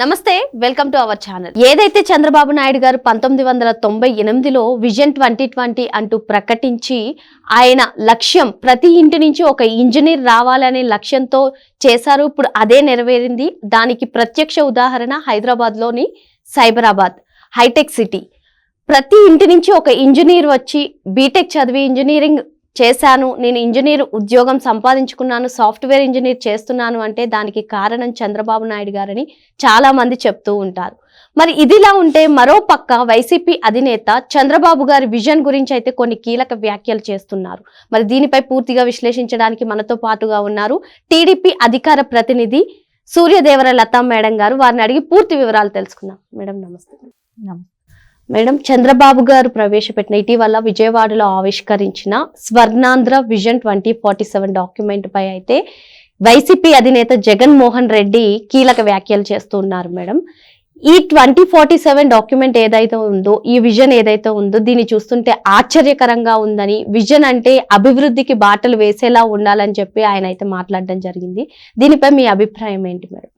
నమస్తే, welcome to our channel. ఏదైతే చంద్రబాబు నాయుడు గారు 1998లో విజన్ 2020 అంటూ ప్రకటించి ఆయన లక్ష్యం ప్రతి ఇంటి నుంచి ఒక ఇంజనీర్ రావాలనే లక్ష్యంతో చేశారు. ఇప్పుడు అదే నెరవేరింది. దానికి ప్రత్యక్ష ఉదాహరణ హైదరాబాద్లోని సైబరాబాద్ హైటెక్ సిటీ. ప్రతి ఇంటి నుంచి ఒక ఇంజనీర్ వచ్చి బీటెక్ చదివి ఇంజనీరింగ్ చేశాను, నేను ఇంజనీర్ ఉద్యోగం సంపాదించుకున్నాను, సాఫ్ట్వేర్ ఇంజనీర్ చేస్తున్నాను అంటే దానికి కారణం చంద్రబాబు నాయుడు గారని చాలా మంది చెప్తూ ఉంటారు. మరి ఇదిలా ఉంటే మరో పక్క వైసీపీ అధినేత చంద్రబాబు గారి విజన్ గురించి అయితే కొన్ని కీలక వ్యాఖ్యలు చేస్తున్నారు. మరి దీనిపై పూర్తిగా విశ్లేషించడానికి మనతో పాటుగా ఉన్నారు టీడీపీ అధికార ప్రతినిధి సూర్యదేవర లతా మేడం గారు. వారిని అడిగి పూర్తి వివరాలు తెలుసుకుందాం. మేడం నమస్తే. మేడం, చంద్రబాబు గారు ప్రవేశపెట్టిన ఇటీవల విజయవాడలో ఆవిష్కరించిన స్వర్ణాంధ్ర విజన్ 2047 డాక్యుమెంట్ పై అయితే వైసీపీ అధినేత జగన్మోహన్ రెడ్డి కీలక వ్యాఖ్యలు చేస్తూ ఉన్నారు. మేడం, ఈ 2047 డాక్యుమెంట్ ఏదైతే ఉందో, ఈ విజన్ ఏదైతే ఉందో దీన్ని చూస్తుంటే ఆశ్చర్యకరంగా ఉందని, విజన్ అంటే అభివృద్ధికి బాటలు వేసేలా ఉండాలని చెప్పి ఆయన అయితే మాట్లాడడం జరిగింది. దీనిపై మీ అభిప్రాయం ఏంటి మేడం?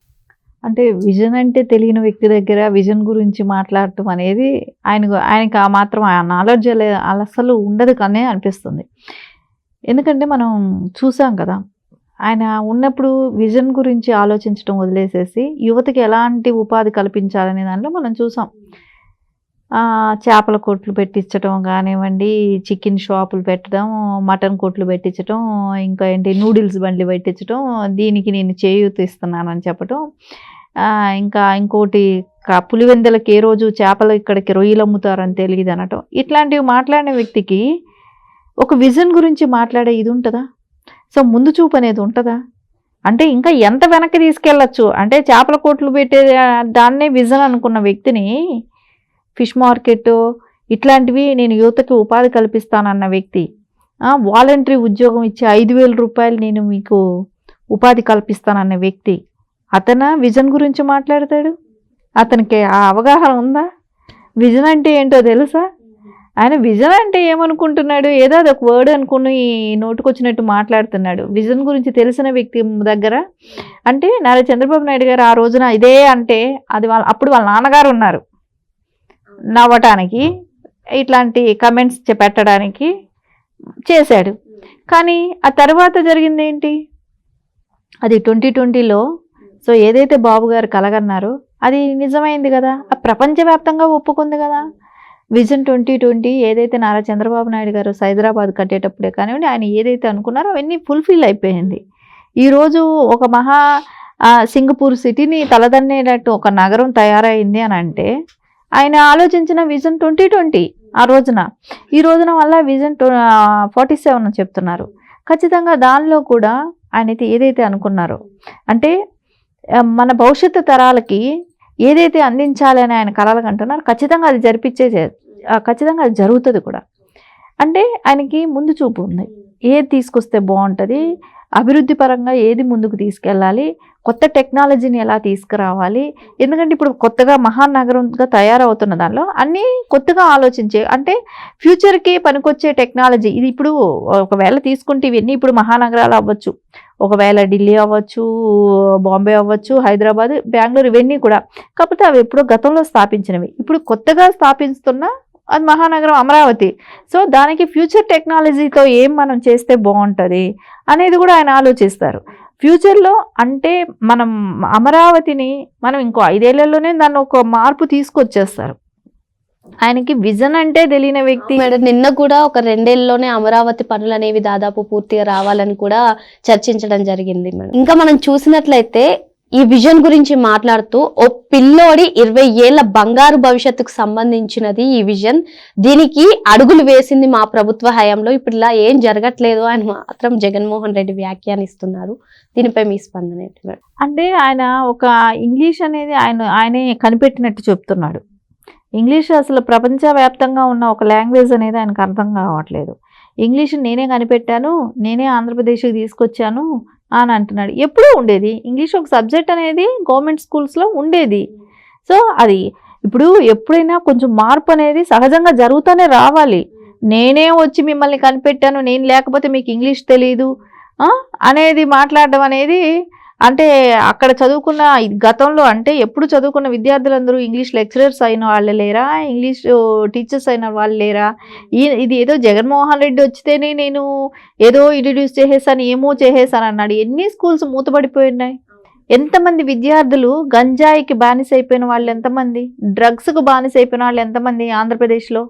అంటే విజన్ అంటే తెలియని వ్యక్తి దగ్గర విజన్ గురించి మాట్లాడటం అనేది ఆయనకి ఆ మాత్రం ఆ నాలెడ్జ్ అసలు ఉండదు కానీ అనిపిస్తుంది. ఎందుకంటే మనం చూసాం కదా, ఆయన ఉన్నప్పుడు విజన్ గురించి ఆలోచించడం వదిలేసేసి యువతకి ఎలాంటి ఉపాధి కల్పించాలనే దాంట్లో మనం చూసాం. చేపల కొట్లు పెట్టించడం కానివ్వండి, చికెన్ షాపులు పెట్టడం, మటన్ కొట్లు పెట్టించడం, ఇంకా ఏంటి నూడిల్స్ బండ్లు పెట్టించడం, దీనికి నేను చేయూత ఇస్తున్నానని చెప్పడం, ఇంకా ఇంకోటి పులివెందులకి ఏ రోజు చేపలు ఇక్కడికి రొయ్యలు అమ్ముతారని తెలియదు అనటం. ఇట్లాంటివి మాట్లాడిన వ్యక్తికి ఒక విజన్ గురించి మాట్లాడే ఇది ఉంటుందా? సో ముందు చూపు అనేది ఉంటుందా? అంటే ఇంకా ఎంత వెనక్కి తీసుకెళ్ళచ్చు అంటే చేపల కొట్లు పెట్టే దాన్నే విజన్ అనుకున్న వ్యక్తిని ఫిష్ మార్కెట్ ఇట్లాంటివి నేను యువతకి ఉపాధి కల్పిస్తానన్న వ్యక్తి, వాలంటరీ ఉద్యోగం ఇచ్చి 5,000 రూపాయలు నేను మీకు ఉపాధి కల్పిస్తానన్న వ్యక్తి, అతన విజన్ గురించి మాట్లాడతాడు? అతనికి ఆ అవగాహన ఉందా? విజన్ అంటే ఏంటో తెలుసా? ఆయన విజన్ అంటే ఏమనుకుంటున్నాడు? ఏదో అదొక వర్డ్ అనుకుని నోటుకొచ్చినట్టు మాట్లాడుతున్నాడు. విజన్ గురించి తెలిసిన వ్యక్తి దగ్గర అంటే నారా చంద్రబాబు నాయుడు గారు ఆ రోజున ఇదే అంటే అది అప్పుడు వాళ్ళ నాన్నగారు ఉన్నారు నవ్వటానికి, ఇట్లాంటి కమెంట్స్ పెట్టడానికి చేశాడు. కానీ ఆ తర్వాత జరిగింది ఏంటి? అది 2020లో సో ఏదైతే బాబు గారు కలగన్నారో అది నిజమైంది కదా, అది ప్రపంచవ్యాప్తంగా ఒప్పుకుంది కదా. విజన్ 2020 ఏదైతే నారా చంద్రబాబు నాయుడు గారు సైబరాబాద్ కట్టేటప్పుడే కానివ్వండి, ఆయన ఏదైతే అనుకున్నారో అవన్నీ ఫుల్ఫిల్ అయిపోయింది. ఈరోజు ఒక సింగపూర్ సిటీని తలదన్నేటట్టు ఒక నగరం తయారైంది అని అంటే ఆయన ఆలోచించిన విజన్ 2020 ఆ రోజున. ఈ రోజున వల్ల విజన్ 47 చెప్తున్నారు. ఖచ్చితంగా దానిలో కూడా ఆయన ఏదైతే అనుకున్నారో అంటే మన భవిష్యత్తు తరాలకి ఏదైతే అందించాలని ఆయన కలలు అంటున్నారో ఖచ్చితంగా అది ఖచ్చితంగా అది జరుగుతుంది కూడా. అంటే ఆయనకి ముందు చూపు ఉంది. ఏది తీసుకొస్తే బాగుంటుంది, అభివృద్ధి పరంగా ఏది ముందుకు తీసుకెళ్ళాలి, కొత్త టెక్నాలజీని ఎలా తీసుకురావాలి. ఎందుకంటే ఇప్పుడు కొత్తగా మహానగరంగా తయారవుతున్న దానిలో అన్నీ కొత్తగా ఆలోచించే అంటే ఫ్యూచర్కి పనికొచ్చే టెక్నాలజీ ఇది. ఇప్పుడు ఒకవేళ తీసుకుంటే ఇవన్నీ ఇప్పుడు మహానగరాలు అవ్వచ్చు, ఒకవేళ ఢిల్లీ అవ్వచ్చు, బాంబే అవ్వచ్చు, హైదరాబాద్, బెంగళూరు, ఇవన్నీ కూడా. కాకపోతే అవి ఎప్పుడో గతంలో స్థాపించినవి. ఇప్పుడు కొత్తగా స్థాపిస్తున్న అది మహానగరం అమరావతి. సో దానికి ఫ్యూచర్ టెక్నాలజీతో ఏం మనం చేస్తే బాగుంటుంది అనేది కూడా ఆయన ఆలోచిస్తారు. ఫ్యూచర్లో అంటే మనం అమరావతిని మనం ఇంకో 5 ఏళ్లలోనే దాన్ని ఒక మార్పు తీసుకొచ్చేస్తారు. ఆయనకి విజన్ అంటే తెలియని వ్యక్తి. మేడం, నిన్న కూడా ఒక 2 ఏళ్లలోనే అమరావతి పనులు అనేవి దాదాపు పూర్తిగా రావాలని కూడా చర్చించడం జరిగింది. మేడం, ఇంకా మనం చూసినట్లయితే ఈ విజన్ గురించి మాట్లాడుతూ ఓ పిల్లోడి 20 ఏళ్ల బంగారు భవిష్యత్తుకు సంబంధించినది ఈ విజన్, దీనికి అడుగులు వేసింది మా ప్రభుత్వ హయాంలో, ఇప్పుడు ఇలా ఏం జరగట్లేదు అని మాత్రం జగన్మోహన్ రెడ్డి వ్యాఖ్యానిస్తున్నారు. దీనిపై మీ స్పందన ఏంటి మేడం? అంటే ఆయన ఒక ఇంగ్లీష్ అనేది ఆయనే కనిపెట్టినట్టు చెప్తున్నాడు. ఇంగ్లీష్ అసలు ప్రపంచవ్యాప్తంగా ఉన్న ఒక లాంగ్వేజ్ అనేది ఆయనకు అర్థం కావట్లేదు. ఇంగ్లీష్ నేనే కనిపెట్టాను, నేనే ఆంధ్రప్రదేశ్కి తీసుకొచ్చాను అని అంటున్నాడు. ఎప్పుడూ ఉండేది ఇంగ్లీష్ ఒక సబ్జెక్ట్ అనేది గవర్నమెంట్ స్కూల్స్లో ఉండేది. సో అది ఇప్పుడు ఎప్పుడైనా కొంచెం మార్పు అనేది సహజంగా జరుగుతూనే రావాలి. నేనే వచ్చి మిమ్మల్ని కనిపెట్టాను, నేను లేకపోతే మీకు ఇంగ్లీష్ తెలీదు అనేది మాట్లాడడం అనేది అంటే అక్కడ చదువుకున్న గతంలో అంటే ఎప్పుడు చదువుకున్న విద్యార్థులందరూ ఇంగ్లీష్ లెక్చరర్స్ అయిన వాళ్ళు లేరా, ఇంగ్లీష్ టీచర్స్ అయిన వాళ్ళు లేరా? ఇది ఏదో జగన్మోహన్ రెడ్డి వచ్చితేనే నేను ఏదో ఇంట్రడ్యూస్ చేసేసాను, ఏమో చేసేసాను అన్నాడు. ఎన్ని స్కూల్స్ మూతపడిపోయినాయి? ఎంతమంది విద్యార్థులు గంజాయికి బానిస అయిపోయిన వాళ్ళు ఎంతమంది, డ్రగ్స్కు బానిస అయిపోయిన వాళ్ళు ఎంతమంది ఆంధ్రప్రదేశ్లో?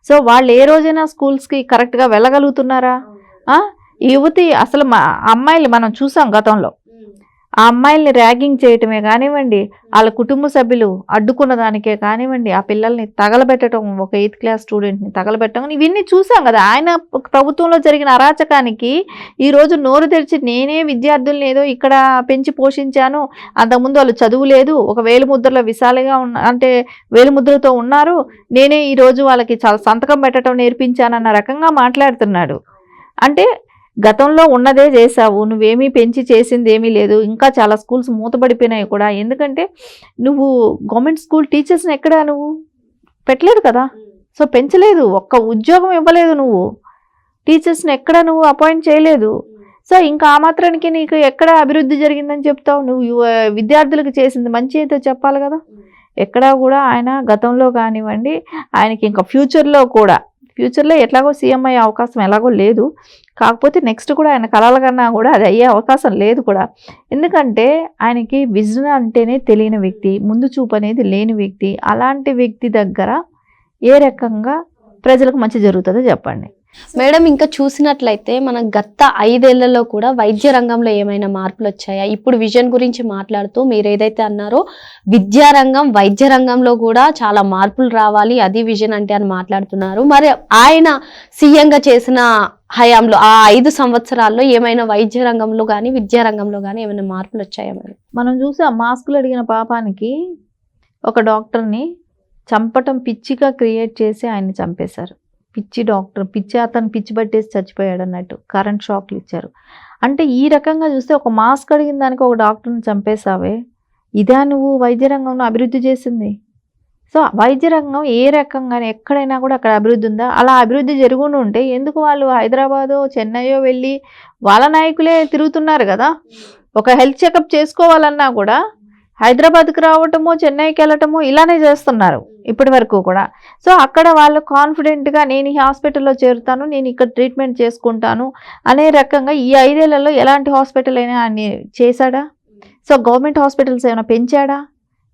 సో వాళ్ళు ఏ రోజైనా స్కూల్స్కి కరెక్ట్గా వెళ్ళగలుగుతున్నారా? యువతి అసలు అమ్మాయిలు మనం చూసాం గతంలో, ఆ అమ్మాయిల్ని ర్యాగింగ్ చేయటమే కానివ్వండి, వాళ్ళ కుటుంబ సభ్యులు అడ్డుకున్న దానికే కానివ్వండి, ఆ పిల్లల్ని తగలబెట్టడం, ఒక 8th క్లాస్ స్టూడెంట్ని తగలబెట్టడం, ఇవన్నీ చూసాం కదా. ఆయన ప్రభుత్వంలో జరిగిన అరాచకానికి ఈరోజు నోరు తెరిచి నేనే విద్యార్థుల్ని ఏదో ఇక్కడ పెంచి పోషించాను, అంతకుముందు వాళ్ళు చదువు లేదు, ఒక వేలిముద్రలో విశాలంగా అంటే వేలిముద్రతో ఉన్నారు, నేనే ఈరోజు వాళ్ళకి చాలా సంతకం పెట్టడం నేర్పించానన్న రకంగా మాట్లాడుతున్నాడు. అంటే గతంలో ఉన్నదే చేసావు, నువ్వేమీ పెంచి చేసింది ఏమీ లేదు. ఇంకా చాలా స్కూల్స్ మూతపడిపోయినాయి కూడా. ఎందుకంటే నువ్వు గవర్నమెంట్ స్కూల్ టీచర్స్ని ఎక్కడా నువ్వు పెట్టలేదు కదా. సో పెంచలేదు, ఒక్క ఉద్యోగం ఇవ్వలేదు, నువ్వు టీచర్స్ని ఎక్కడ నువ్వు అపాయింట్ చేయలేదు. సో ఇంకా ఆ మాత్రానికి నీకు ఎక్కడ అభివృద్ధి జరిగిందని చెప్తావు? నువ్వు విద్యార్థులకు చేసింది మంచి అయితే చెప్పాలి కదా. ఎక్కడా కూడా ఆయన గతంలో కానివ్వండి, ఆయనకి ఇంకా ఫ్యూచర్లో ఎట్లాగో సీఎం అయ్యే అవకాశం ఎలాగో లేదు. కాకపోతే నెక్స్ట్ కూడా ఆయన కలల కన్నా కూడా అది అయ్యే అవకాశం లేదు కూడా. ఎందుకంటే ఆయనకి విజన్ అంటేనే తెలియని వ్యక్తి, ముందు చూపు అనేది లేని వ్యక్తి. అలాంటి వ్యక్తి దగ్గర ఏ రకంగా ప్రజలకు మంచి జరుగుతుందో చెప్పండి మేడం. ఇంకా చూసినట్లయితే మన గత 5 ఏళ్లలో కూడా వైద్య రంగంలో ఏమైనా మార్పులు వచ్చాయా? ఇప్పుడు విజన్ గురించి మాట్లాడుతూ మీరు ఏదైతే అన్నారో విద్యారంగం, వైద్య రంగంలో కూడా చాలా మార్పులు రావాలి, అది విజన్ అంటే అని మాట్లాడుతున్నారు. మరి ఆయన సీఎంగా చేసిన హయాంలో ఆ 5 సంవత్సరాల్లో ఏమైనా వైద్య రంగంలో కానీ విద్యా రంగంలో కానీ ఏమైనా మార్పులు వచ్చాయా మేడం? మనం చూసాం, మాస్కులు అడిగిన పాపానికి ఒక డాక్టర్ని చంపటం పిచ్చిగా క్రియేట్ చేసి ఆయన్ని చంపేశారు. అతను పిచ్చి పట్టేసి చచ్చిపోయాడు అన్నట్టు కరెంట్ షాక్లు ఇచ్చారు. అంటే ఈ రకంగా చూస్తే ఒక మాస్క్ అడిగిన దానికి ఒక డాక్టర్ని చంపేశావే, ఇదా నువ్వు వైద్య రంగంలో అభివృద్ధి చేసింది? సో వైద్య రంగం ఏ రకంగానే ఎక్కడైనా కూడా అక్కడ అభివృద్ధి ఉందా? అలా అభివృద్ధి జరుగుతూ ఉంటే ఎందుకు వాళ్ళు హైదరాబాదో చెన్నైయో వెళ్ళి వాళ్ళ నాయకులే తిరుగుతున్నారు కదా. ఒక హెల్త్ చెకప్ చేసుకోవాలన్నా కూడా హైదరాబాద్కి రావటమో చెన్నైకి వెళ్ళటమో ఇలానే చేస్తున్నారు ఇప్పటి వరకు కూడా. సో అక్కడ వాళ్ళు కాన్ఫిడెంట్గా నేను ఈ హాస్పిటల్లో చేరుతాను, నేను ఇక్కడ ట్రీట్మెంట్ చేసుకుంటాను అనే రకంగా ఈ 5 ఏళ్లలో ఎలాంటి హాస్పిటల్ అయినా అన్ని చేశాడా? సో గవర్నమెంట్ హాస్పిటల్స్ ఏమైనా పెంచాడా?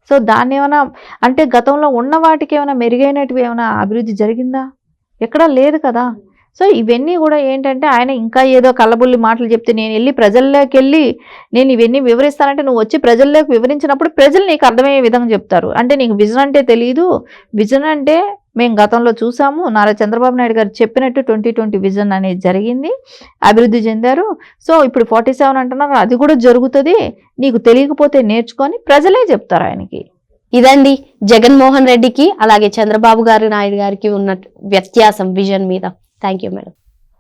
సో దాన్ని ఏమైనా అంటే గతంలో ఉన్న వాటికి ఏమైనా మెరుగైనటివి ఏమైనా అభివృద్ధి జరిగిందా? ఎక్కడా లేదు కదా. సో ఇవన్నీ కూడా ఏంటంటే ఆయన ఇంకా ఏదో కళ్ళబుల్లి మాటలు చెప్తే నేను వెళ్ళి ప్రజల్లోకి వెళ్ళి నేను ఇవన్నీ వివరిస్తానంటే నువ్వు వచ్చి ప్రజల్లోకి వివరించినప్పుడు ప్రజలు నీకు అర్థమయ్యే విధంగా చెప్తారు. అంటే నీకు విజన్ అంటే తెలియదు. విజన్ అంటే మేము గతంలో చూసాము, నారా చంద్రబాబు నాయుడు గారు చెప్పినట్టు 2020 విజన్ అనేది జరిగింది, అభివృద్ధి చెందారు. సో ఇప్పుడు 47 అంటున్నారు, అది కూడా జరుగుతుంది, నీకు తెలియకపోతే నేర్చుకొని ప్రజలే చెప్తారు ఆయనకి. ఇదండి జగన్మోహన్ రెడ్డికి అలాగే చంద్రబాబు నాయుడు గారికి ఉన్న వ్యత్యాసం విజన్ మీద. Thank you madam.